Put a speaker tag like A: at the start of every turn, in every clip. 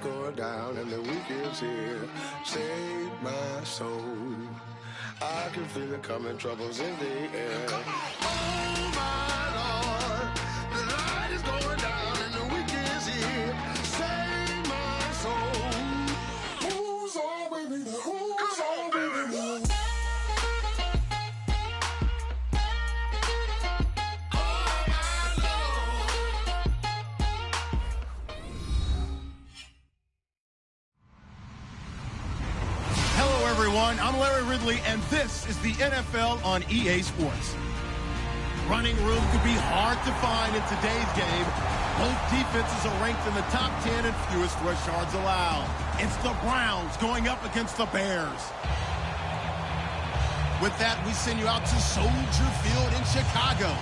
A: going down and the week is here. Save my soul. I can feel it coming, troubles in the air. Oh my Lord, the light is going down and the week is here. Save my soul. Who's all with me? Who's all with me?
B: I'm Larry Ridley, and this is the NFL on EA Sports. Running room could be hard to find in today's game. Both defenses are ranked in the top 10 in fewest rush yards allowed. It's the Browns going up against the Bears. With that, we send you out to Soldier Field in Chicago.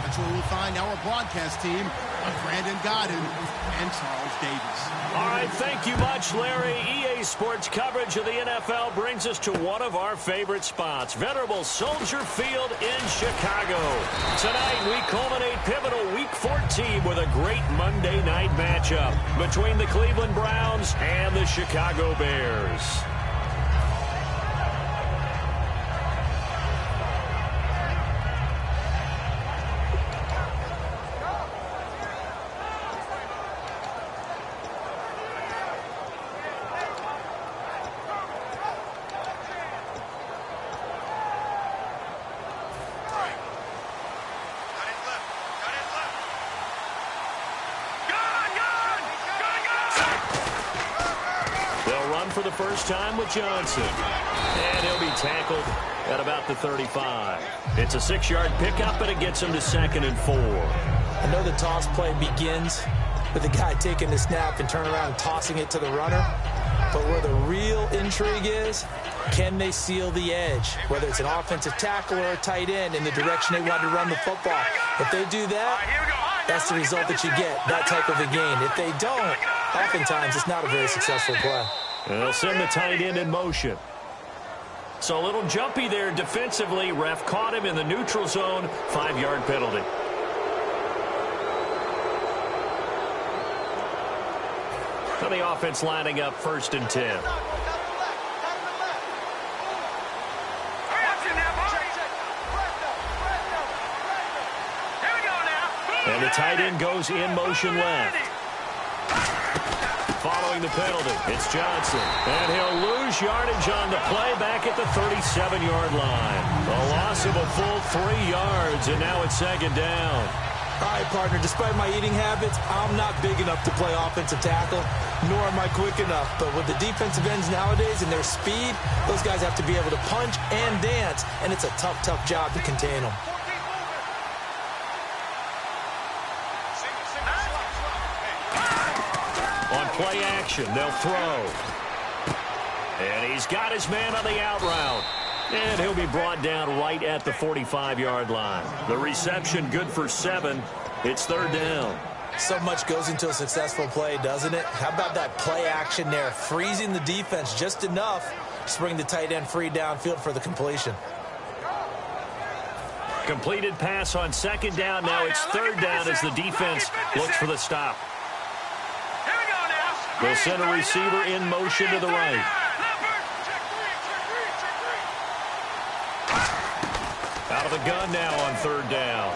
B: That's where we'll find our broadcast team of Brandon Godden and Charles Davis.
C: All right, thank you much, Larry. EA Sports coverage of the NFL brings us to one of our favorite spots, venerable Soldier Field in Chicago. Tonight, we culminate pivotal Week 14 with a great Monday night matchup between the Cleveland Browns and the Chicago Bears. For the first time with Johnson. And he'll be tackled at about the 35. It's a 6-yard pickup, and it gets him to 2nd and 4.
D: I know the toss play begins with the guy taking the snap and turning around and tossing it to the runner. But where the real intrigue is, can they seal the edge? Whether it's an offensive tackle or a tight end in the direction they want to run the football. If they do that, that's the result that you get, that type of a gain. If they don't, oftentimes it's not a very successful play.
C: And they'll send the tight end in motion. So a little jumpy there defensively. Ref caught him in the neutral zone. 5-yard penalty. So the offense lining up 1st and 10. And the tight end goes in motion left. Following the penalty, it's Johnson. And he'll lose yardage on the play back at the 37-yard line. A loss of a full 3 yards, and now it's 2nd down.
D: All right, partner, despite my eating habits, I'm not big enough to play offensive tackle, nor am I quick enough. But with the defensive ends nowadays and their speed, those guys have to be able to punch and dance, and it's a tough, tough job to contain them.
C: On play action, they'll throw. And he's got his man on the out route. And he'll be brought down right at the 45-yard line. The reception good for 7. It's 3rd down.
D: So much goes into a successful play, doesn't it? How about that play action there? Freezing the defense just enough to bring the tight end free downfield for the completion.
C: Completed pass on 2nd down. Now it's 3rd down as the defense looks for the stop. They'll send a receiver in motion to the right. Out of the gun now on 3rd down.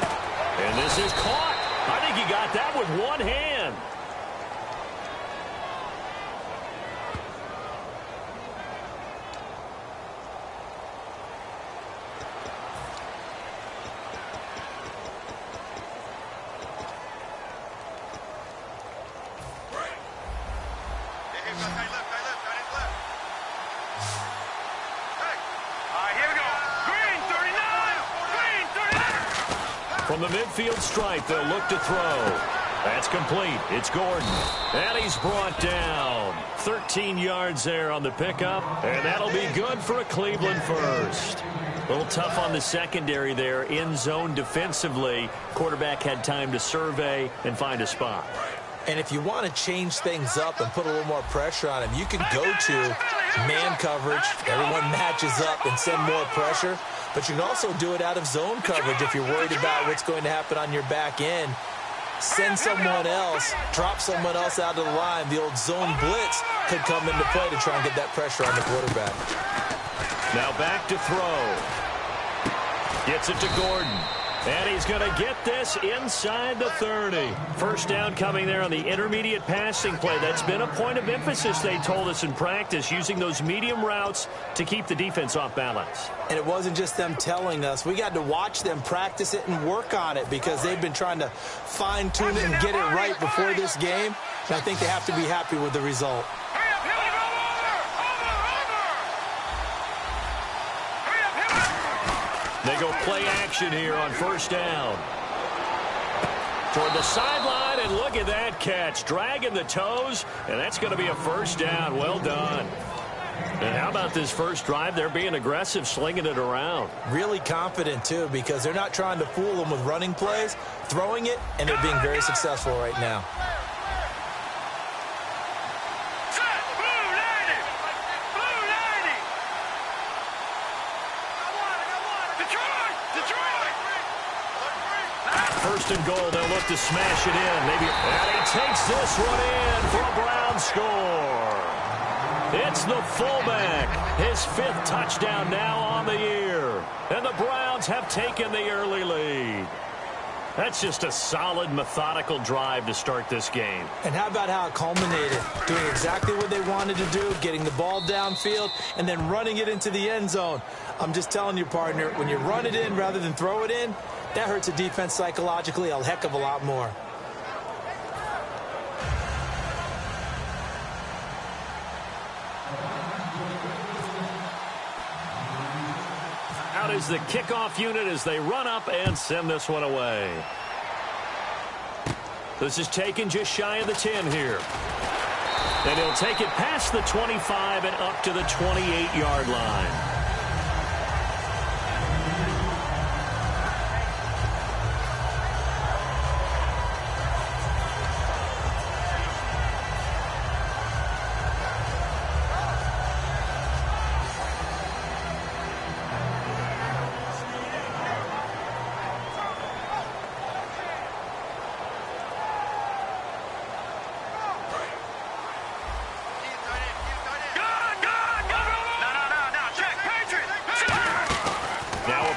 C: And this is caught. I think he got that with one hand. From the midfield stripe, they'll look to throw. That's complete. It's Gordon. And he's brought down. 13 yards there on the pickup. And that'll be good for a Cleveland first. A little tough on the secondary there. In zone defensively. Quarterback had time to survey and find a spot.
D: And if you want to change things up and put a little more pressure on him, you can go to man coverage. Everyone matches up and send more pressure. But you can also do it out of zone coverage if you're worried about what's going to happen on your back end. send someone else, drop someone else out of the line. The old zone blitz could come into play to try and get that pressure on the quarterback.
C: Now back to throw. Gets it to Gordon. And he's going to get this inside the 30. First down coming there on the intermediate passing play. That's been a point of emphasis, they told us in practice, using those medium routes to keep the defense off balance.
D: And it wasn't just them telling us. We got to watch them practice it and work on it because they've been trying to fine-tune it and get it right before this game. And I think they have to be happy with the result.
C: They go play action here on first down. Toward the sideline, and look at that catch. Dragging the toes, and that's going to be a first down. Well done. And how about this first drive? They're being aggressive, slinging it around.
D: Really confident, too, because they're not trying to fool them with running plays, throwing it, and they're being very successful right now.
C: First and goal, they'll look to smash it in. Maybe, and he takes this one in for a Brown score. It's the fullback. His 5th touchdown now on the year. And the Browns have taken the early lead. That's just a solid, methodical drive to start this game.
D: And how about how it culminated? Doing exactly what they wanted to do, getting the ball downfield, and then running it into the end zone. I'm just telling you, partner, when you run it in rather than throw it in, that hurts a defense psychologically a heck of a lot more.
C: Out is the kickoff unit as they run up and send this one away. This is taken just shy of the 10 here. And he'll take it past the 25 and up to the 28-yard line.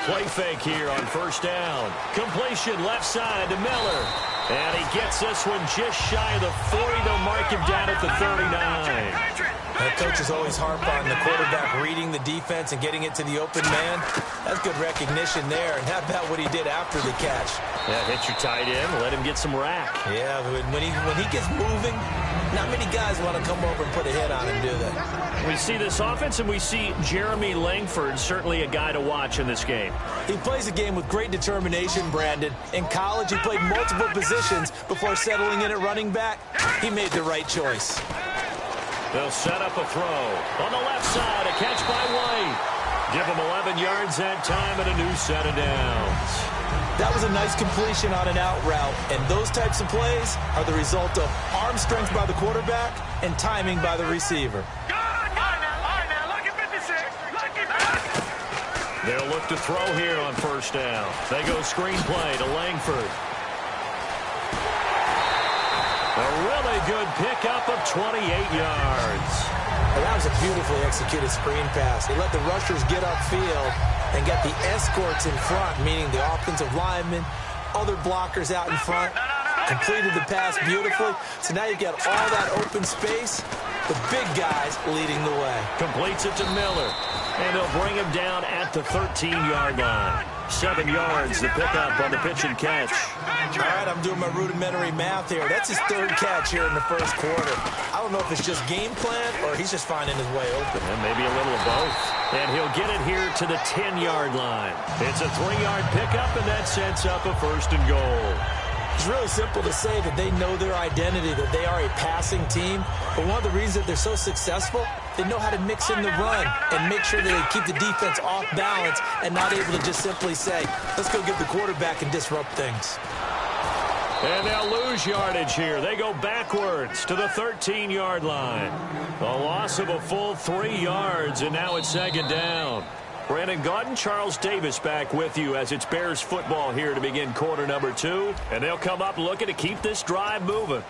C: Play fake here on first down. Completion left side to Miller. And he gets this one just shy of the 40. They'll mark him down at the 39.
D: That coaches always harp on the quarterback reading the defense and getting it to the open man. That's good recognition there. And how about what he did after the catch?
C: Yeah, hit your tight end, let him get some rack.
D: Yeah, when he gets moving, not many guys want to come over and put a hit on him, do they?
C: We see this offense, and we see Jeremy Langford, certainly a guy to watch in this game.
D: He plays the game with great determination, Brandon. In college, he played multiple positions before settling in at running back. He made the right choice.
C: They'll set up a throw. On the left side, a catch by White. Give him 11 yards that time and a new set of downs.
D: That was a nice completion on an out route, and those types of plays are the result of arm strength by the quarterback and timing by the receiver.
C: They'll look to throw here on first down. They go screenplay to Langford. A really good pickup of 28 yards.
D: Well, that was a beautifully executed screen pass. He let the rushers get upfield and got the escorts in front, meaning the offensive linemen, other blockers out in front. Completed the pass beautifully. So now you've got all that open space. The big guys leading the way.
C: Completes it to Miller. And they'll bring him down at the 13-yard line. 7 yards the pickup on the pitch and catch.
D: All right, I'm doing my rudimentary math here. That's his 3rd catch here in the first quarter. I don't know if it's just game plan or he's just finding his way open.
C: And maybe a little of both. And he'll get it here to the 10-yard line. It's a 3-yard pickup, and that sets up a first and goal.
D: It's really simple to say that they know their identity, that they are a passing team. But one of the reasons that they're so successful, they know how to mix in the run and make sure that they keep the defense off balance and not able to just simply say, let's go get the quarterback and disrupt things.
C: And they'll lose yardage here. They go backwards to the 13-yard line. A loss of a full 3 yards, and now it's 2nd down. Brandon Gaudin, Charles Davis back with you as it's Bears football here to begin quarter number 2. And they'll come up looking to keep this drive moving.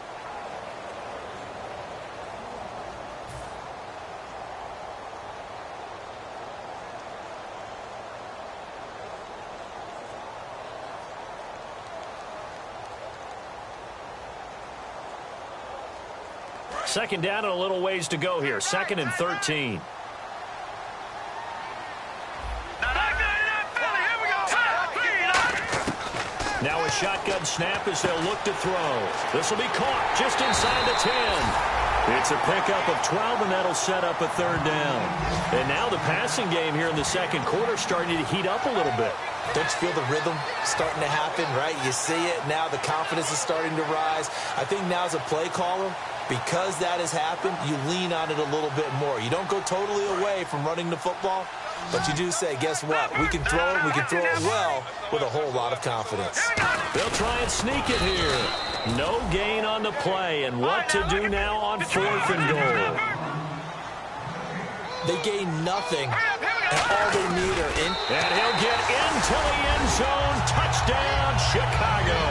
C: Second down and a little ways to go here. 2nd and 13. Now a shotgun snap as they'll look to throw. This will be caught just inside the 10. It's a pickup of 12, and that'll set up a 3rd down. And now the passing game here in the second quarter starting to heat up a little bit.
D: Don't you feel the rhythm starting to happen, right? You see it. Now the confidence is starting to rise. I think now as a play caller, because that has happened, you lean on it a little bit more. You don't go totally away from running the football, but you do say, guess what? We can throw it. We can throw it well with a whole lot of confidence.
C: They'll try and sneak it here. No gain on the play, and what to do now on 4th and goal.
D: They gain nothing, and all they need are in.
C: And he'll get into the end zone. Touchdown, Chicago.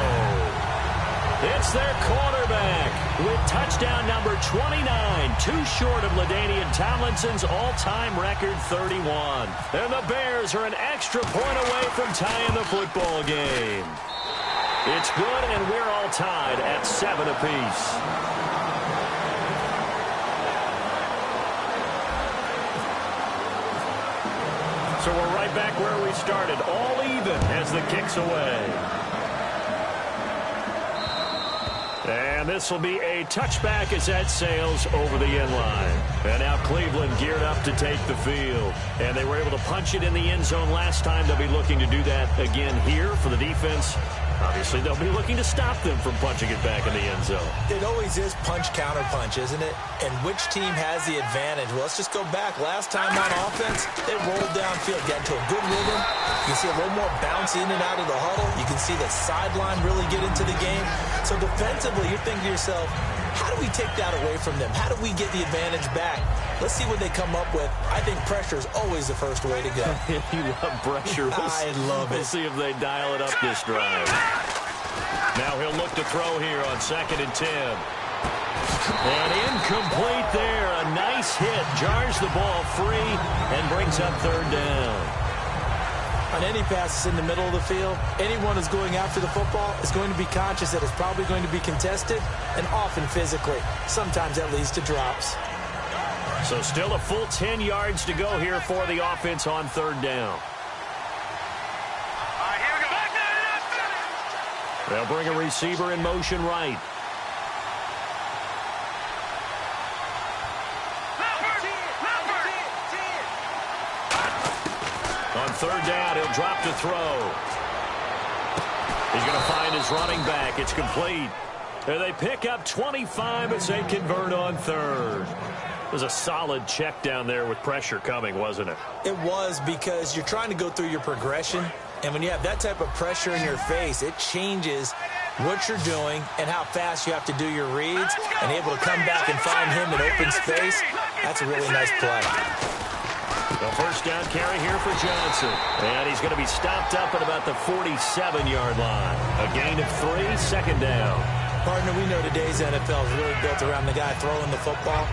C: It's their quarterback with touchdown number 29, too short of LaDainian Tomlinson's all-time record 31. And the Bears are an extra point away from tying the football game. It's good, and we're all tied at 7 apiece. So we're right back where we started, all even as the kick's away. And this will be a touchback as that sails over the end line. And now Cleveland geared up to take the field. And they were able to punch it in the end zone last time. They'll be looking to do that again here for the defense. Obviously, they'll be looking to stop them from punching it back in the end zone.
D: It always is punch-counter-punch, isn't it? And which team has the advantage? Well, let's just go back. Last time on offense, they rolled downfield, got into a good rhythm. You can see a little more bounce in and out of the huddle. You can see the sideline really get into the game. So defensively, you're thinking to yourself, how do we take that away from them? How do we get the advantage back? Let's see what they come up with. I think pressure is always the first way to go.
C: You love pressure.
D: I love it.
C: We'll see if they dial it up this drive. Now he'll look to throw here on 2nd and 10. And incomplete there. A nice hit. Jars the ball free and brings up 3rd down.
D: On any passes in the middle of the field, anyone who's going after the football is going to be conscious that it's probably going to be contested, and often physically. Sometimes that leads to drops.
C: So still a full 10 yards to go here for the offense on 3rd down. They'll bring a receiver in motion right. On 3rd down, he'll drop to throw. He's going to find his running back. It's complete. And they pick up 25 as they convert on 3rd. It was a solid check down there with pressure coming, wasn't it?
D: It was, because you're trying to go through your progression, and when you have that type of pressure in your face, it changes what you're doing and how fast you have to do your reads, and able to come back and find him in open space. That's a really nice play.
C: The first down carry here for Johnson. And he's going to be stopped up at about the 47-yard line. A gain of 3, 2nd down.
D: Partner, we know today's NFL is really built around the guy throwing the football.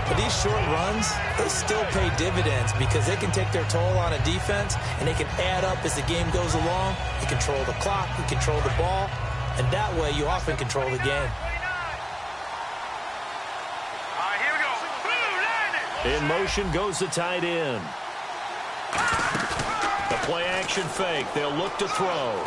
D: But these short runs, they still pay dividends because they can take their toll on a defense, and they can add up as the game goes along. You control the clock, you control the ball, and that way you often control the game.
C: In motion goes the tight end. The play-action fake. They'll look to throw.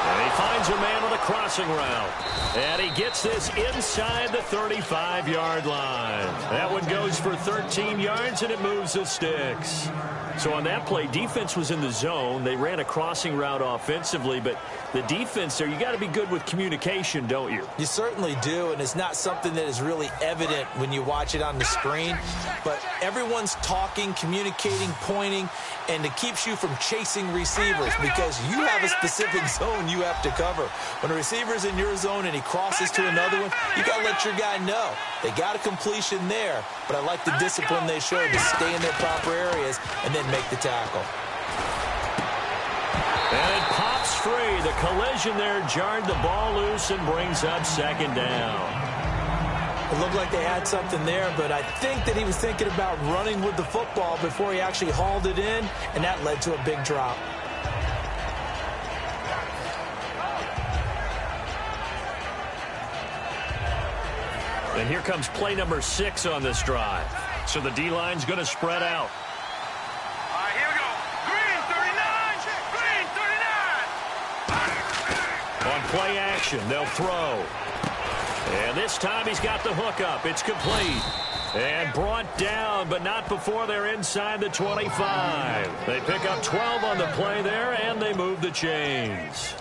C: And he finds a man on a crossing route. And he gets this inside the 35-yard line. That one goes for 13 yards, and it moves the sticks. So on that play, defense was in the zone. They ran a crossing route offensively, but the defense there, you got to be good with communication, don't you?
D: You certainly do, and it's not something that is really evident when you watch it on the screen. But everyone's talking, communicating, pointing, and it keeps you from chasing receivers because you have a specific zone you have to cover. When a receiver's in your zone and he crosses to another one, you got to let your guy know. They got a completion there, but I like the discipline they showed to stay in their proper areas and then make the tackle.
C: And it pops free. The collision there jarred the ball loose and brings up second down.
D: It looked like they had something there, but I think that he was thinking about running with the football before he actually hauled it in, and that led to a big drop.
C: And here comes play number 6 on this drive. So the D-line's going to spread out.
E: All right, here we go. Green 39. Green 39.
C: On play action, they'll throw. And this time he's got the hook up. It's complete. And brought down, but not before they're inside the 25. They pick up 12 on the play there, and they move the chains.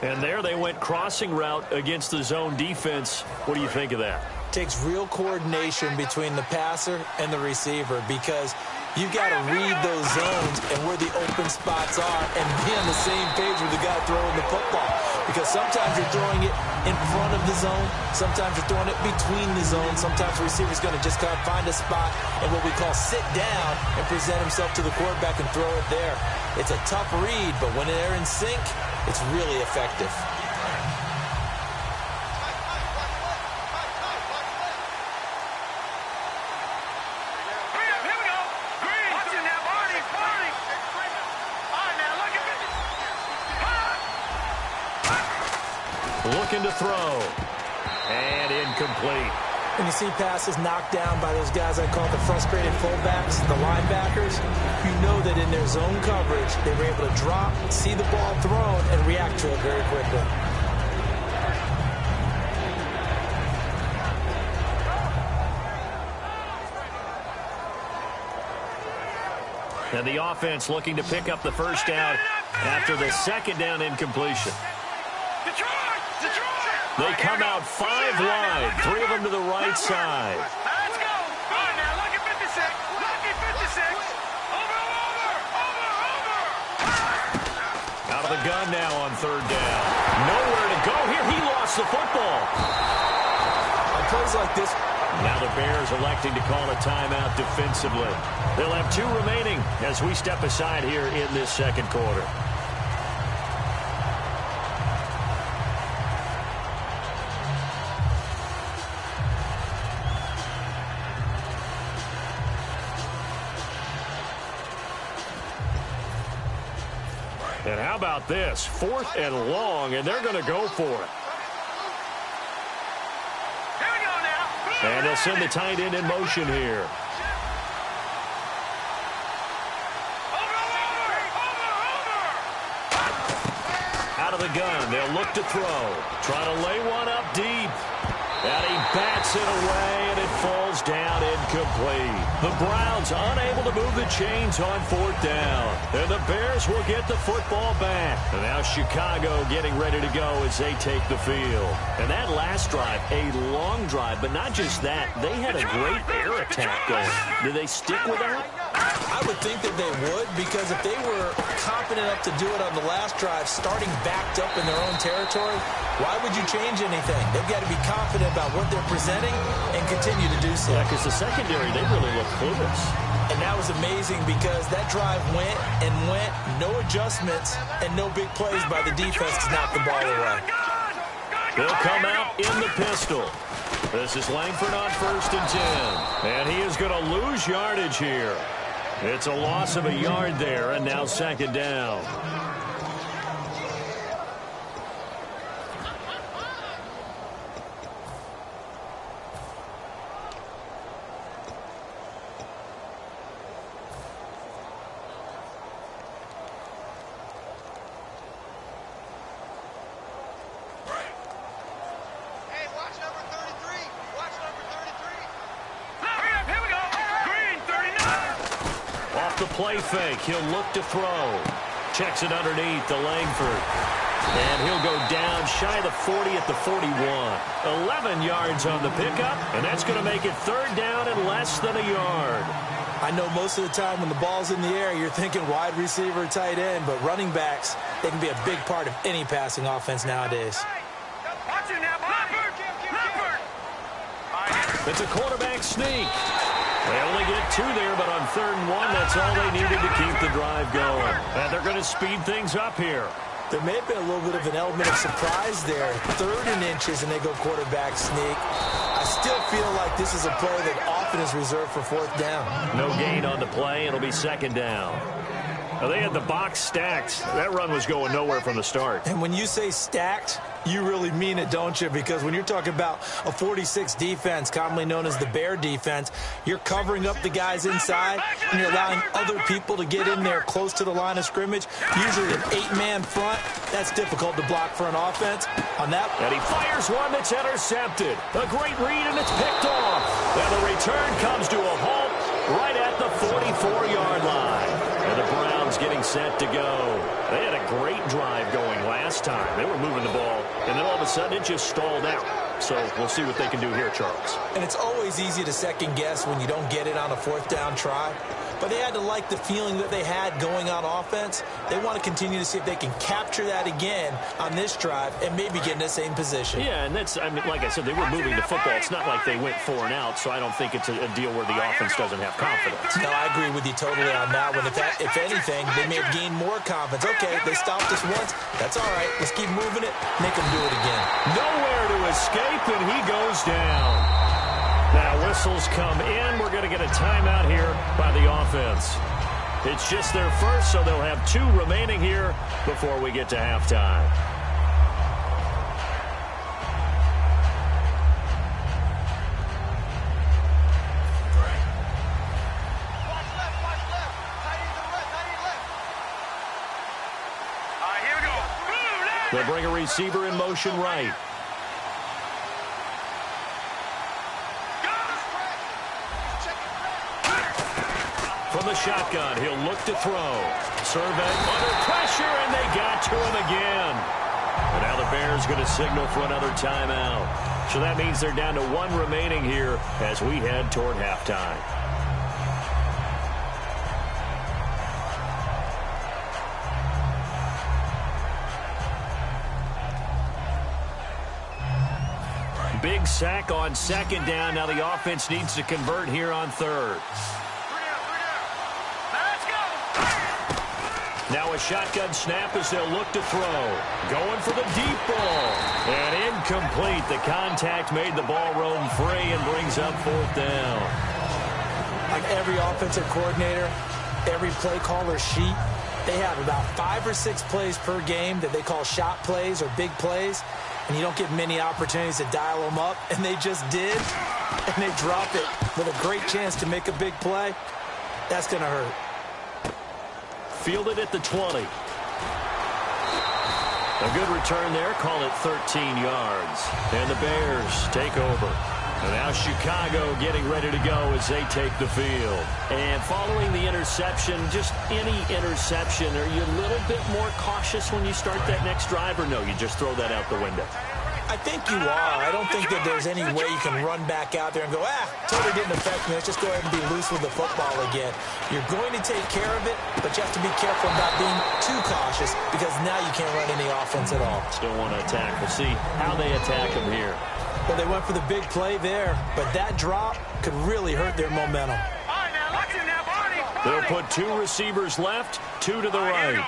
C: And there they went crossing route against the zone defense. What do you think of that?
D: Takes real coordination between the passer and the receiver because you've got to read those zones and where the open spots are and be on the same page with the guy throwing the football. Because sometimes you're throwing it in front of the zone. Sometimes you're throwing it between the zones. Sometimes the receiver's going to just kind of find a spot and what we call sit down and present himself to the quarterback and throw it there. It's a tough read, but when they're in sync, it's really effective.
C: Looking to throw. And incomplete.
D: When you see passes knocked down by those guys I call the frustrated fullbacks, the linebackers, you know that in their zone coverage, they were able to drop, see the ball thrown, and react to it very quickly.
C: And the offense looking to pick up the first down after the second down incompletion. They come out 5 wide, 3 of them to the right side.
E: Let's go. All right, now, lucky 56. Lucky 56. Over.
C: Out of the gun now on third down. Nowhere to go here. He lost the football.
D: On plays like this.
C: Now the Bears electing to call a timeout defensively. They'll have 2 remaining as we step aside here in this second quarter. And how about this? 4th and long, and they're going to go for it.
E: Here we go now.
C: And they'll send the tight end in motion here. Out of the gun, they'll look to throw. Try to lay one up deep. And he bats it away, and it falls down incomplete. The Browns unable to move the chains on 4th down. And the Bears will get the football back. And now Chicago getting ready to go as they take the field. And that last drive, a long drive, but not just that. They had a great air attack going. Do they stick with that?
D: I would think that they would, because if they were confident enough to do it on the last drive, starting backed up in their own territory, why would you change anything? They've got to be confident about what they're presenting and continue to do so.
C: Yeah, because the secondary, they really look clueless.
D: And that was amazing because that drive went and went, no adjustments, and no big plays by the defense to knock the ball away.
C: They'll come out in the pistol. This is Langford on 1st and 10. And he is going to lose yardage here. It's a loss of a yard there, and now second down. Play fake. He'll look to throw. Checks it underneath to Langford. And he'll go down shy of the 40 at the 41. 11 yards on the pickup, and that's going to make it 3rd down and less than a yard.
D: I know most of the time when the ball's in the air, you're thinking wide receiver, tight end, but running backs, they can be a big part of any passing offense nowadays.
E: Watch it now, Leopard!
C: It's a quarterback sneak. They only get 2 there, but on 3rd and 1, that's all they needed to keep the drive going. And they're going to speed things up here.
D: There may have been a little bit of an element of surprise there. 3rd and inches, and they go quarterback sneak. I still feel like this is a play that often is reserved for 4th down.
C: No gain on the play. It'll be 2nd down. Now, they had the box stacked. That run was going nowhere from the start.
D: And when you say stacked, you really mean it, don't you? Because when you're talking about a 46 defense, commonly known as the Bear defense, you're covering up the guys inside, and you're allowing other people to get in there close to the line of scrimmage. Usually an 8-man front. That's difficult to block for an offense. On that,
C: and he fires one that's intercepted. A great read, and it's picked off. And the return comes to a halt right at the 44-yard line. And the Browns getting set to go. They had a great drive going last time. They were moving the ball, and then all of a sudden it just stalled out. So we'll see what they can do here, Charles.
D: And it's always easy to second guess when you don't get it on a 4th down try. But they had to like the feeling that they had going on offense. They want to continue to see if they can capture that again on this drive and maybe get in the same position.
C: Yeah, and that's, I mean, like I said, they were moving the football. It's not like they went 4 and out, so I don't think it's a deal where the offense doesn't have confidence.
D: No, I agree with you totally on that one. If anything, they may have gained more confidence. Okay, they stopped us once. That's all right. Let's keep moving it. Make them do it again.
C: Nowhere to escape, and he goes down. Now whistles come in. We're going to get a timeout here by the offense. It's just their first, so they'll have 2 remaining here before we get to halftime.
E: Here we go.
C: They'll bring a receiver in motion right. From the shotgun, he'll look to throw. Survey under pressure, and they got to him again. And now the Bears going to signal for another timeout. So that means they're down to 1 remaining here as we head toward halftime. Big sack on 2nd down. Now the offense needs to convert here on 3rd. Now a shotgun snap as they'll look to throw. Going for the deep ball. And incomplete. The contact made the ball roam free and brings up 4th down.
D: Like every offensive coordinator, every play caller sheet, they have about 5 or 6 plays per game that they call shot plays or big plays. And you don't get many opportunities to dial them up. And they just did. And they drop it with a great chance to make a big play. That's going to hurt.
C: Fielded at the 20. A good return there. Call it 13 yards. And the Bears take over. And now Chicago getting ready to go as they take the field. And following the interception, just any interception, are you a little bit more cautious when you start that next drive, or no, you just throw that out the window?
D: I think you are. I don't think that there's any way you can run back out there and go, totally didn't affect me. Let's just go ahead and be loose with the football again. You're going to take care of it, but you have to be careful about being too cautious because now you can't run any offense at all.
C: Still want to attack. We'll see how they attack them here.
D: Well, they went for the big play there, but that drop could really hurt their momentum.
C: They'll put 2 receivers left, 2 to the right.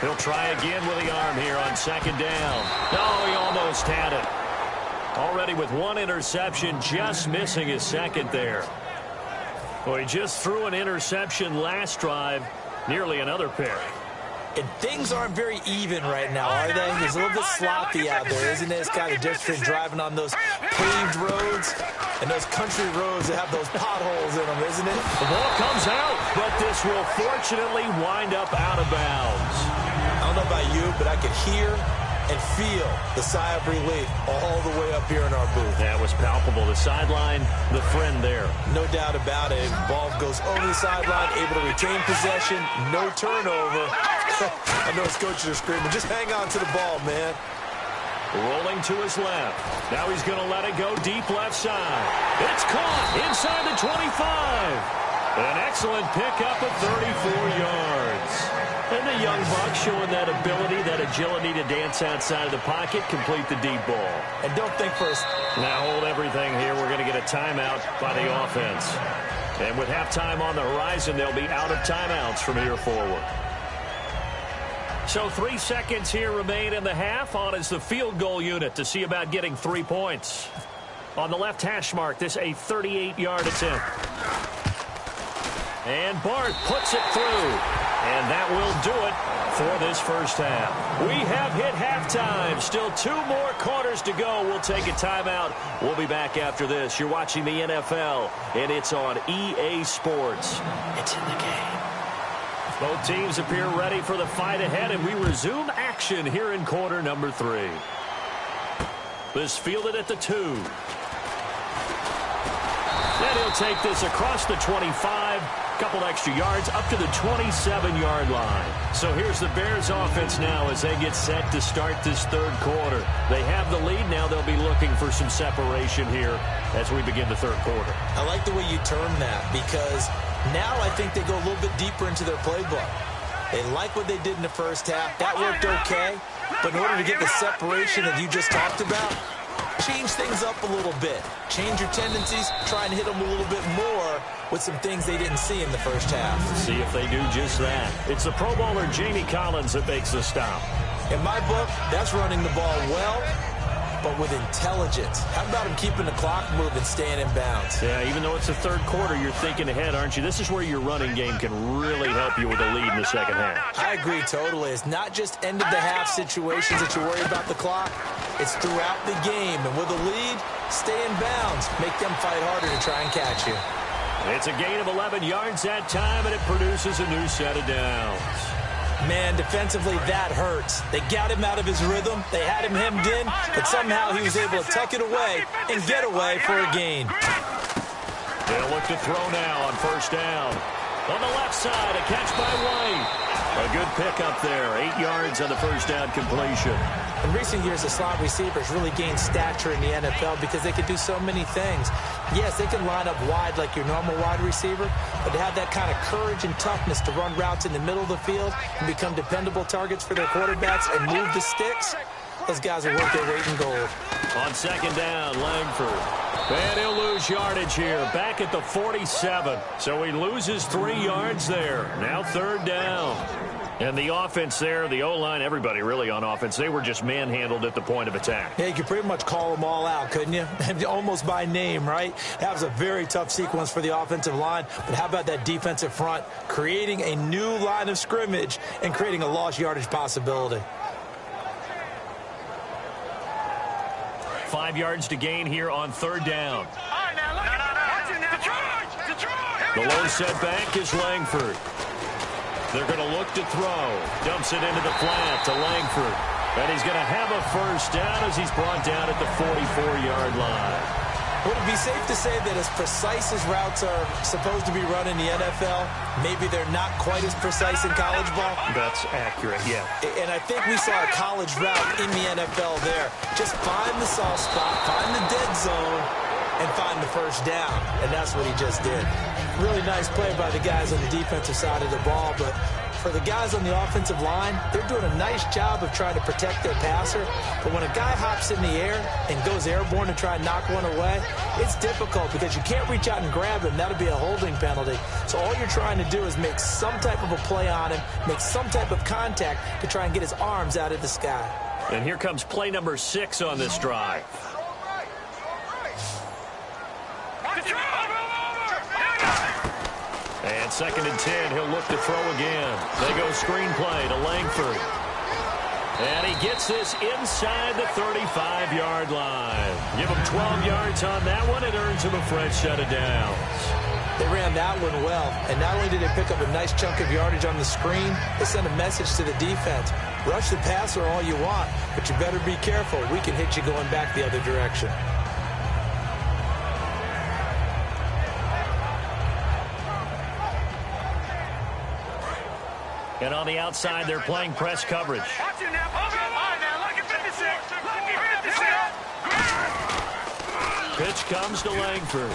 C: He'll try again with the arm here on 2nd down. No, he almost had it. Already with 1 interception, just missing his 2nd there. Well, he just threw an interception last drive, nearly another pick.
D: And things aren't very even right now, are they? It's a little bit sloppy out there, isn't it? It's kind of different between driving on those paved roads and those country roads that have those potholes in them, isn't it?
C: The ball comes out, but this will fortunately wind up out of bounds.
D: I don't know about you, but I could hear and feel the sigh of relief all the way up here in our booth.
C: That was palpable. The sideline, the friend there.
D: No doubt about it. Ball goes over the sideline, able to retain possession, no turnover. I know his coaches are screaming, just hang on to the ball, man.
C: Rolling to his left. Now he's going to let it go deep left side. It's caught inside the 25. An excellent pickup of 34 yards. And the young buck showing that ability, that agility to dance outside of the pocket, complete the deep ball.
D: And don't think first.
C: Now hold everything here. We're going to get a timeout by the offense. And with halftime on the horizon, they'll be out of timeouts from here forward. So 3 seconds here remain in the half. On is the field goal unit to see about getting 3 points. On the left hash mark, this a 38-yard attempt. And Bart puts it through. And that will do it for this first half. We have hit halftime. Still 2 more quarters to go. We'll take a timeout. We'll be back after this. You're watching the NFL, and it's on EA Sports. It's in the game. Both teams appear ready for the fight ahead, and we resume action here in quarter number 3. This fielded at the 2. Then he'll take this across the 25. Couple extra yards up to the 27-yard line. So here's the Bears offense now as they get set to start this third quarter. They have the lead. Now they'll be looking for some separation here as we begin the third quarter.
D: I like the way you term that because now I think they go a little bit deeper into their playbook. They like what they did in the first half. That worked okay. But in order to get the separation that you just talked about, change things up a little bit. Change your tendencies. Try and hit them a little bit more with some things they didn't see in the first half.
C: See if they do just that. It's the Pro Bowler Jamie Collins that makes the stop.
D: In my book, that's running the ball well, but with intelligence. How about him keeping the clock moving, staying in bounds?
C: Yeah, even though it's the third quarter, you're thinking ahead, aren't you? This is where your running game can really help you with a lead in the second half.
D: I agree totally. It's not just end-of-the-half situations that you worry about the clock. It's throughout the game. And with a lead, stay in bounds. Make them fight harder to try and catch you.
C: It's a gain of 11 yards that time, and it produces a new set of downs.
D: Man, defensively, that hurts. They got him out of his rhythm. They had him hemmed in, but somehow he was able to tuck it away and get away for a gain.
C: They'll look to throw now on first down. On the left side, a catch by White. A good pickup there. 8 yards on the first down completion.
D: In recent years, the slot receivers really gained stature in the NFL because they can do so many things. Yes, they can line up wide like your normal wide receiver, but to have that kind of courage and toughness to run routes in the middle of the field and become dependable targets for their quarterbacks and move the sticks, those guys are worth their weight in gold.
C: On second down, Langford. And he'll lose yardage here. Back at the 47. So he loses 3 yards there. Now third down. And the offense there, the O-line, everybody really on offense, they were just manhandled at the point of attack.
D: Yeah, you could pretty much call them all out, couldn't you? Almost by name, right? That was a very tough sequence for the offensive line. But how about that defensive front creating a new line of scrimmage and creating a lost yardage possibility?
C: 5 yards to gain here on third down. The low setback is Langford. They're going to look to throw. Dumps it into the flat to Langford. And he's going to have a first down as he's brought down at the 44-yard line.
D: Would it be safe to say that as precise as routes are supposed to be run in the NFL, maybe they're not quite as precise in college ball?
C: That's accurate, yeah.
D: And I think we saw a college route in the NFL there. Just find the soft spot, find the dead zone, and find the first down. And that's what he just did. Really nice play by the guys on the defensive side of the ball, but for the guys on the offensive line, they're doing a nice job of trying to protect their passer. But when a guy hops in the air and goes airborne to try and knock one away, it's difficult because you can't reach out and grab him. That'll be a holding penalty. So all you're trying to do is make some type of a play on him, make some type of contact to try and get his arms out of the sky.
C: And here comes play number 6 on this drive. And second and 10, he'll look to throw again. They go screen play to Langford. And he gets this inside the 35-yard line. Give him 12 yards on that one. It earns him a fresh set of downs.
D: They ran that one well. And not only did they pick up a nice chunk of yardage on the screen, they sent a message to the defense. Rush the passer all you want, but you better be careful. We can hit you going back the other direction.
C: And on the outside, they're playing press coverage.
E: Watch it now. Look at 56.
C: comes to Langford.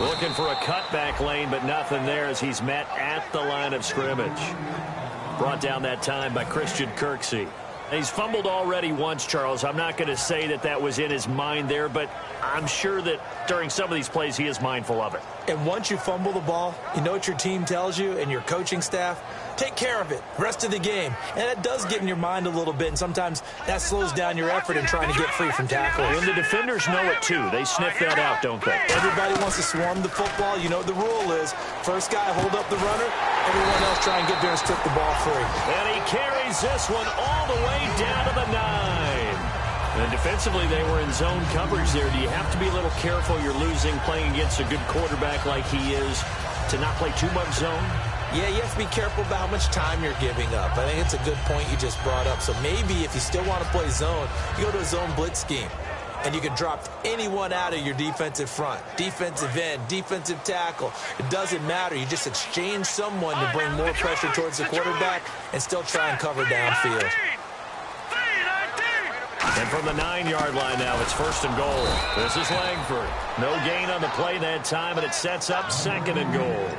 C: Looking for a cutback lane, but nothing there as he's met at the line of scrimmage. Brought down that time by Christian Kirksey. He's fumbled already once, Charles. I'm not going to say that that was in his mind there, but I'm sure that during some of these plays he is mindful of it.
D: And once you fumble the ball, you know what your team tells you and your coaching staff? Take care of it. Rest of the game. And that does get in your mind a little bit, and sometimes that slows down your effort in trying to get free from tackles.
C: And the defenders know it, too. They sniff that out, don't they?
D: Everybody wants to swarm the football. You know what the rule is. First guy, hold up the runner. Everyone else try and get there and strip the ball free.
C: And he carries this one all the way down to the 9. And defensively, they were in zone coverage there. Do you have to be a little careful? You're losing playing against a good quarterback like he is to not play too much zone?
D: Yeah, you have to be careful about how much time you're giving up. I think it's a good point you just brought up. So maybe if you still want to play zone, you go to a zone blitz scheme. And you can drop anyone out of your defensive front. Defensive end, defensive tackle. It doesn't matter. You just exchange someone to bring more pressure towards the quarterback and still try and cover downfield.
C: And from the 9-yard line now, it's 1st and goal. This is Langford. No gain on the play that time, and it sets up 2nd and goal.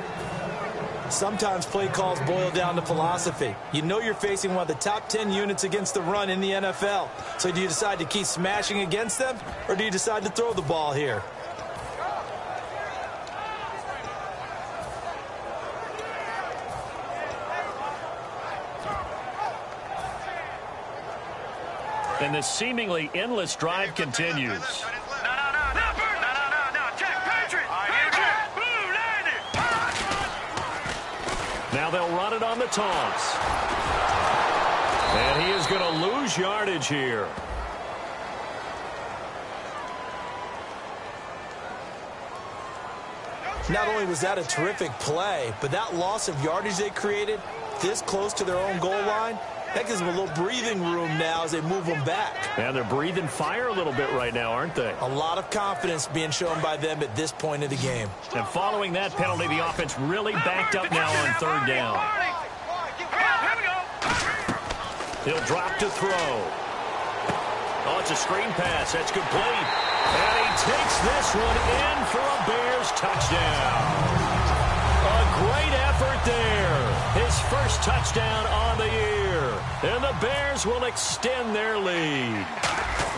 D: Sometimes play calls boil down to philosophy. You know you're facing one of the top 10 units against the run in the NFL. So do you decide to keep smashing against them, or do you decide to throw the ball here?
C: And this seemingly endless drive continues. Now they'll run it on the toss. And he is going to lose yardage here.
D: Not only was that a terrific play, but that loss of yardage they created this close to their own goal line, that gives them a little breathing room now as they move them back.
C: And they're breathing fire a little bit right now, aren't they?
D: A lot of confidence being shown by them at this point of the game.
C: And following that penalty, the offense really backed up now on 3rd down. He'll drop to throw. Oh, it's a screen pass. That's complete. And he takes this one in for a Bears touchdown. A great effort there. His first touchdown on the year. And the Bears will extend their lead.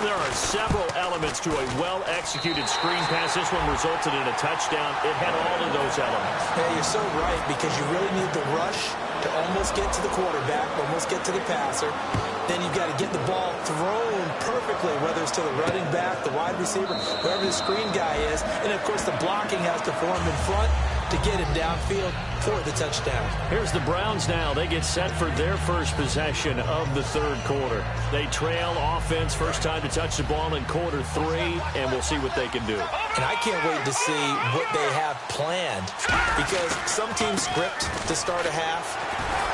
C: There are several elements to a well-executed screen pass. This one resulted in a touchdown. It had all of those elements.
D: Yeah, you're so right, because you really need the rush to almost get to the quarterback, almost get to the passer. Then you've got to get the ball thrown perfectly, whether it's to the running back, the wide receiver, whoever the screen guy is. And, of course, the blocking has to form in front to get him downfield for the touchdown.
C: Here's the Browns now. They get set for their first possession of the 3rd quarter. They trail offense, first time to touch the ball in quarter 3, and we'll see what they can do.
D: And I can't wait to see what they have planned, because some teams script to start a half.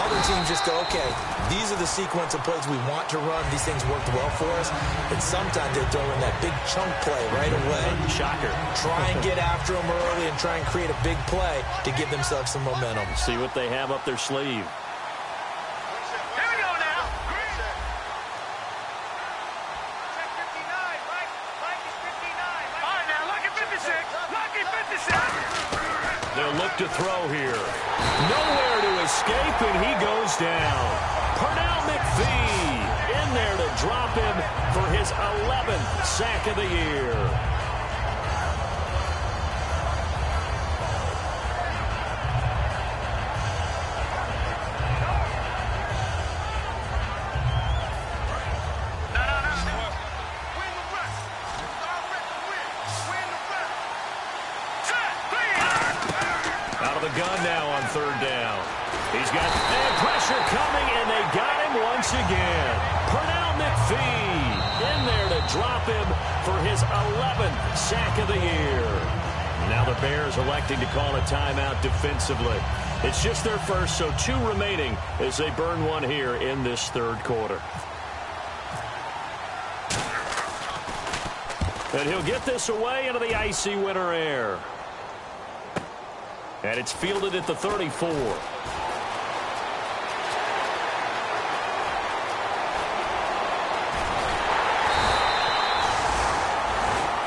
D: Other teams just go, okay, these are the sequence of plays we want to run. These things worked well for us. And sometimes they throw in that big chunk play right away.
C: Shocker.
D: Try and get after them early and try and create a big play to give themselves some momentum.
C: See what they have up their sleeve. They'll look to throw here. Nowhere to escape, and he goes down. Pernell McPhee in there to drop him for his 11th sack of the year. Gun now on 3rd down. He's got pressure coming, and they got him once again. Pernell McPhee in there to drop him for his 11th sack of the year. Now the Bears electing to call a timeout defensively. It's just their first, so 2 remaining as they burn one here in this 3rd quarter. And he'll get this away into the icy winter air. And it's fielded at the 34.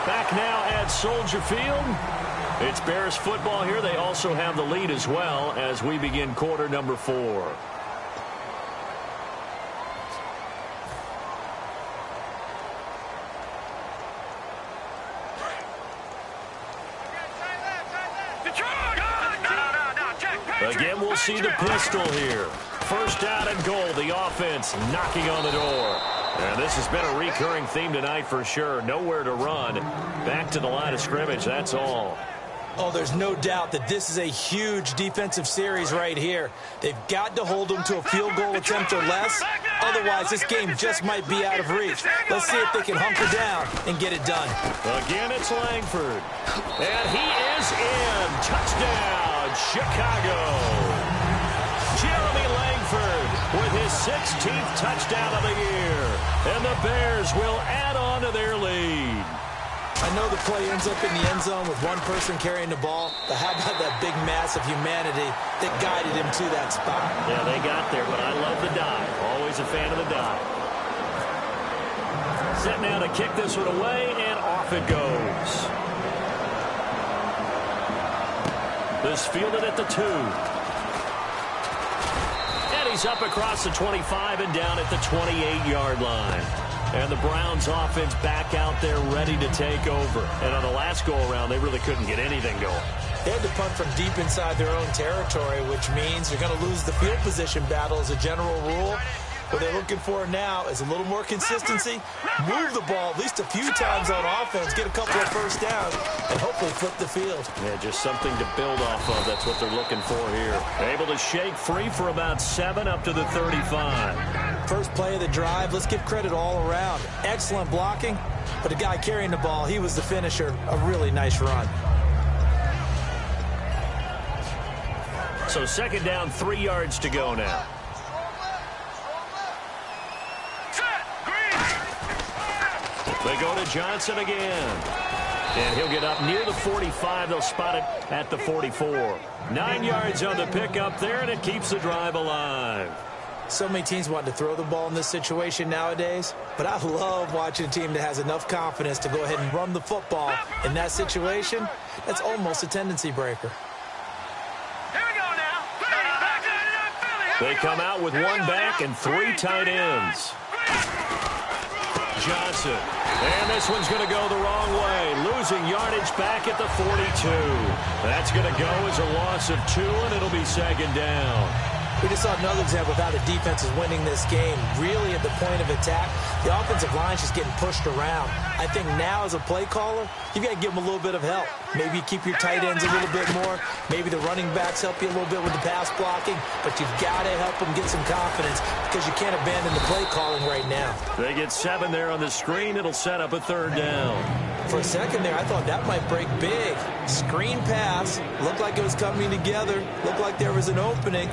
C: Back now at Soldier Field. It's Bears football here. They also have the lead as well as we begin quarter number 4. Again, we'll see the pistol here. First down and goal. The offense knocking on the door. And this has been a recurring theme tonight for sure. Nowhere to run. Back to the line of scrimmage, that's all.
D: Oh, there's no doubt that this is a huge defensive series right here. They've got to hold them to a field goal attempt or less. Otherwise, this game just might be out of reach. Let's see if they can hunker down and get it done.
C: Again, it's Langford. And he is in. Touchdown, Chicago. Jeremy Langford with his 16th touchdown of the year. And the Bears will add on to their lead.
D: I know the play ends up in the end zone with one person carrying the ball, but how about that big mass of humanity that guided him to that spot?
C: Yeah, they got there, but I love the dive. Always a fan of the dive. Set now to kick this one away, and off it goes. This fielded at the 2. And he's up across the 25 and down at the 28-yard line. And the Browns offense back out there ready to take over. And on the last go-around, they really couldn't get anything going.
D: They had to punt from deep inside their own territory, which means you're going to lose the field position battle as a general rule. What they're looking for now is a little more consistency, move the ball at least a few times on offense, get a couple of first downs, and hopefully flip the field.
C: Yeah, just something to build off of. That's what they're looking for here. Able to shake free for about 7 up to the 35.
D: First play of the drive, let's give credit all around. Excellent blocking, but the guy carrying the ball, he was the finisher. A really nice run.
C: So second down, 3 yards to go now. They go to Johnson again. And he'll get up near the 45. They'll spot it at the 44. 9 yards on the pickup there, and it keeps the drive alive.
D: So many teams want to throw the ball in this situation nowadays, but I love watching a team that has enough confidence to go ahead and run the football. In that situation, that's almost a tendency breaker.
C: They come out with one back and 3 tight ends. Johnson. And this one's going to go the wrong way. Losing yardage back at the 42. That's going to go as a loss of 2, and it'll be second down.
D: We just saw another example of how the defense is winning this game. Really at the point of attack, the offensive line's just getting pushed around. I think now as a play caller, you've got to give them a little bit of help. Maybe you keep your tight ends a little bit more. Maybe the running backs help you a little bit with the pass blocking. But you've got to help them get some confidence because you can't abandon the play calling right now.
C: They get 7 there on the screen. It'll set up a third down.
D: For a second there, I thought that might break big. Screen pass. Looked like it was coming together. Looked like there was an opening.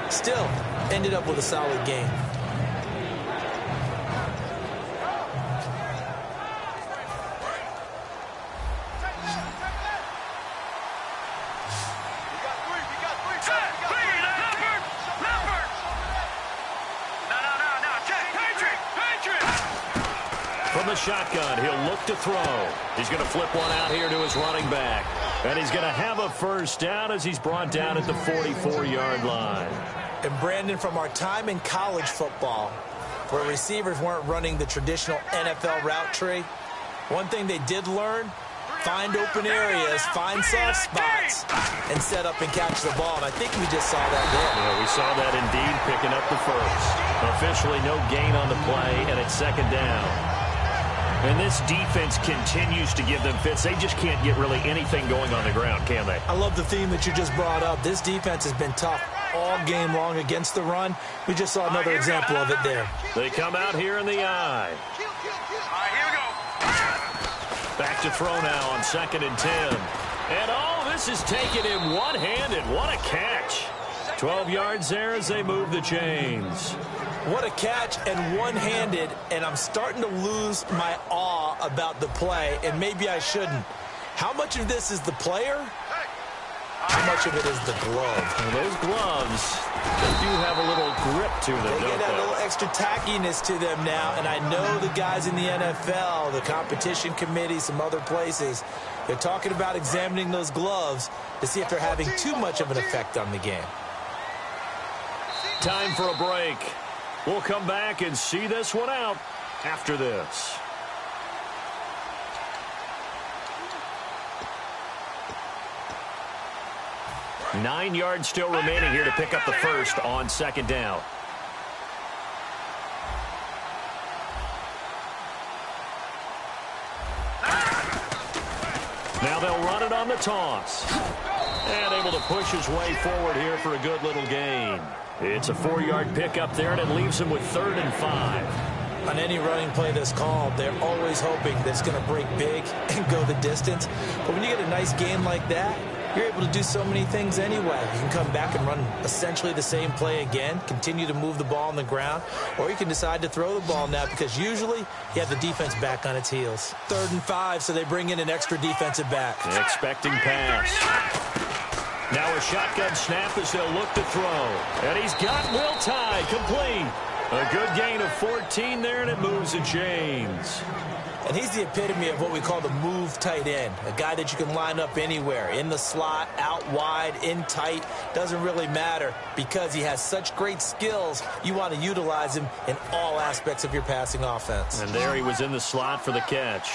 D: Still, ended up with a solid game.
C: From the shotgun, he'll look to throw. He's going to flip one out here to his running back. And he's going to have a first down as he's brought down at the 44-yard line.
D: And Brandon, from our time in college football, where receivers weren't running the traditional NFL route tree, one thing they did learn, find open areas, find soft spots, and set up and catch the ball. And I think we just saw that there.
C: Yeah, we saw that indeed, picking up the first. Officially no gain on the play, and it's second down. And this defense continues to give them fits. They just can't get really anything going on the ground, can they?
D: I love the theme that you just brought up. This defense has been tough all game long against the run. We just saw another example of it there.
C: They come out here in the eye. Back to throw now on 2nd and 10. And oh, this is taken in one-handed. What a catch. 12 yards there as they move the chains.
D: What a catch and one-handed, and I'm starting to lose my awe about the play, and maybe I shouldn't. How much of this is the player? how much of it is the glove?
C: And those gloves, they do have a little grip to them,
D: They
C: don't
D: get
C: they?
D: a little extra tackiness to them now, and I know the guys in the NFL, the competition committee, some other places, they're talking about examining those gloves to see if they're having too much of an effect on the game.
C: Time for a break. We'll come back and see this one out after this. Nine yards still remaining here to pick up the first on second down. Now they'll run it on the toss. And able to push his way forward here for a good little gain. It's a 4-yard pickup there, and it leaves him with 3rd and 5.
D: On any running play that's called, they're always hoping that it's going to break big and go the distance. But when you get a nice gain like that, you're able to do so many things anyway. You can come back and run essentially the same play again, continue to move the ball on the ground, or you can decide to throw the ball now because usually you have the defense back on its heels. 3rd and 5, so they bring in an extra defensive back.
C: Expecting pass. Now a shotgun snap as they'll look to throw. And he's got Will Tye complete. A good gain of 14 there, and it moves the chains.
D: And he's the epitome of what we call the move tight end, a guy that you can line up anywhere, in the slot, out wide, in tight, doesn't really matter because he has such great skills. You want to utilize him in all aspects of your passing offense.
C: And there he was in the slot for the catch.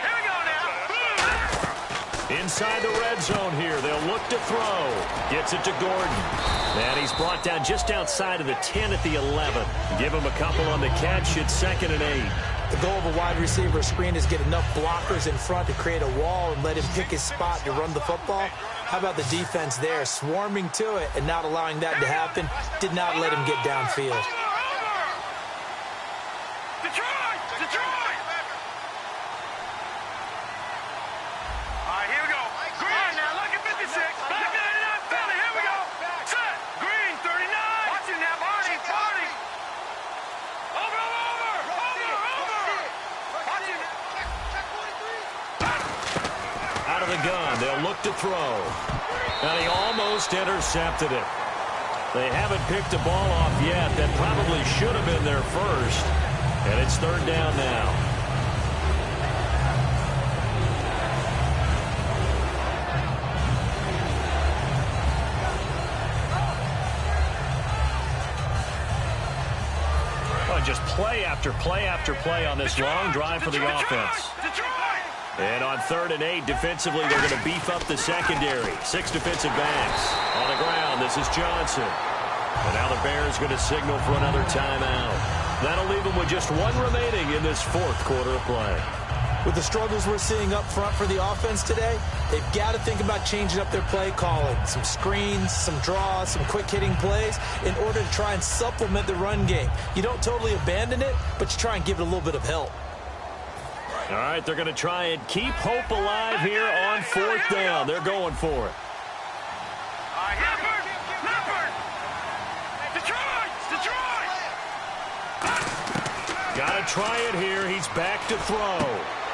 E: Here we go now.
C: Inside the red zone here, they'll look to throw. Gets it to Gordon. And he's brought down just outside of the 10 at the 11. Give him a couple on the catch. It's 2nd and 8.
D: The goal of a wide receiver screen is get enough blockers in front to create a wall and let him pick his spot to run the football. How about the defense there, swarming to it and not allowing that to happen? Did not let him get downfield.
E: Detroit! Detroit! All right, here we go. Green now, look at 56. Back at 89, Philly, here we go. Set. Green, 39. Watch it now, Barney. Over. Watch it.
C: Out of the gun, they'll look to throw. And he almost intercepted it. They haven't picked a ball off yet. That probably should have been their first. And it's 3rd down now. Just play after play after play on this long drive for the offense. And on 3rd and 8, defensively, they're going to beef up the secondary. 6 defensive backs. On the ground, this is Johnson. And now the Bears going to signal for another timeout. That'll leave them with just 1 remaining in this 4th quarter of play.
D: With the struggles we're seeing up front for the offense today, they've got to think about changing up their play calling. Some screens, some draws, some quick-hitting plays in order to try and supplement the run game. You don't totally abandon it, but you try and give it a little bit of help.
C: All right, they're going to try and keep hope alive here on 4th down. They're going for it.
E: Leopard! Detroit!
C: Got to try it here. He's back to throw.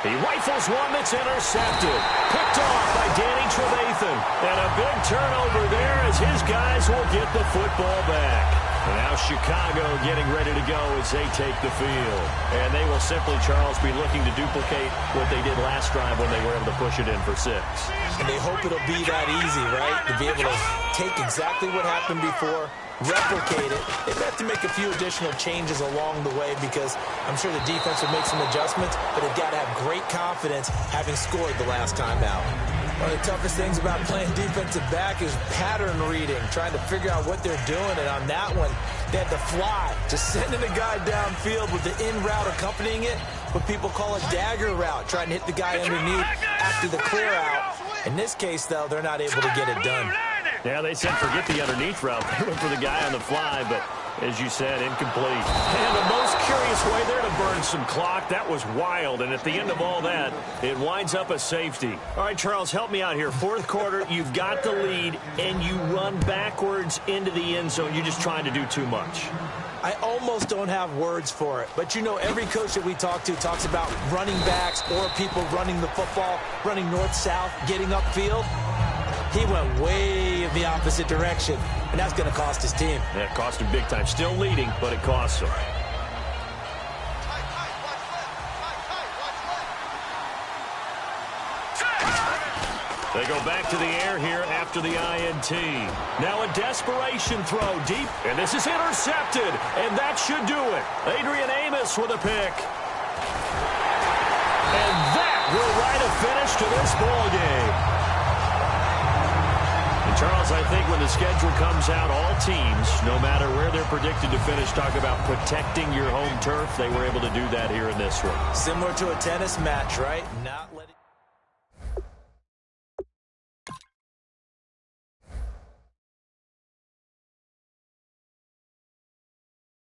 C: He rifles one that's intercepted. Picked off by Danny Trevathan. And a big turnover there as his guys will get the football back. And now Chicago getting ready to go as they take the field. And they will simply, Charles, be looking to duplicate what they did last drive when they were able to push it in for 6.
D: And they hope it'll be that easy, right? To be able to take exactly what happened before, replicate it. They've had to make a few additional changes along the way because I'm sure the defense will make some adjustments, but they've got to have great confidence having scored the last time out. One of the toughest things about playing defensive back is pattern reading, trying to figure out what they're doing. And on that one, they had to fly, just sending a guy downfield with the in route accompanying it, what people call a dagger route, trying to hit the guy underneath after the clear out. In this case, though, they're not able to get it done.
C: Yeah, they said forget the underneath route. They went for the guy on the fly, but As you said, incomplete. And the most curious way there to burn some clock. That was wild. And at the end of all that, it winds up a safety. All right, Charles, help me out here. Fourth quarter, you've got the lead, and you run backwards into the end zone. You're just trying to do too much.
D: I almost don't have words for it. But, you know, every coach that we talk to talks about running backs or people running the football, running north-south, getting upfield. He went way in the opposite direction, and that's going to cost his team.
C: That cost him big time. Still leading, but it costs him. They go back to the air here after the INT. Now a desperation throw deep, and this is intercepted, and that should do it. Adrian Amos with a pick. And that will write a finish to this ball game. And Charles, I think when the schedule comes out, all teams, no matter where they're predicted to finish, talk about protecting your home turf. They were able to do that here in this one.
D: Similar to a tennis match, right? Not letting